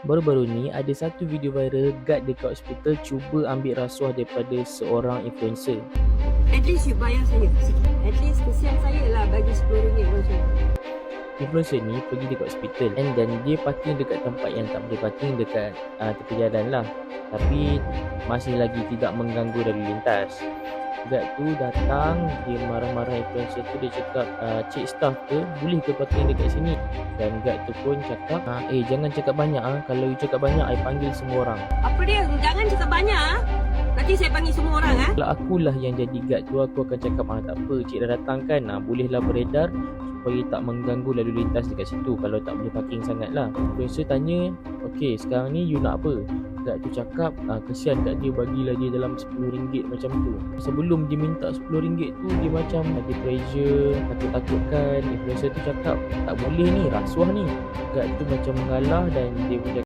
Baru-baru ni ada satu video viral guard dekat hospital cuba ambil rasuah daripada seorang influencer. At least you bayar saya sikit. At least kesian saya lah bagi RM10 macam. Influencer ni pergi dekat hospital dan dia parking dekat tempat yang tak boleh parking dekat tepi jalan lah. Tapi masih lagi tidak mengganggu lalu lintas. Guard tu datang, dia marah-marah influencer tu, dia cakap, cik staff ke, boleh ke parking dekat sini? Dan guard tu pun cakap, jangan cakap banyak kalau you cakap banyak, I panggil semua orang. Apa dia? Jangan cakap banyak nanti saya panggil semua orang Kalau akulah yang jadi guard tu, aku akan cakap, tak apa, cik dah datang kan, bolehlah beredar supaya tak mengganggu lalu lintas dekat situ kalau tak boleh parking sangat lah. Influencer tanya, okay sekarang ni you nak apa? Guard tu cakap, kesian kat dia, bagilah dia dalam RM10 macam tu. Sebelum dia minta RM10 tu, dia macam ada pressure, takut-takutkan. Influencer tu cakap, tak boleh ni, rasuah ni. Guard tu macam mengalah dan dia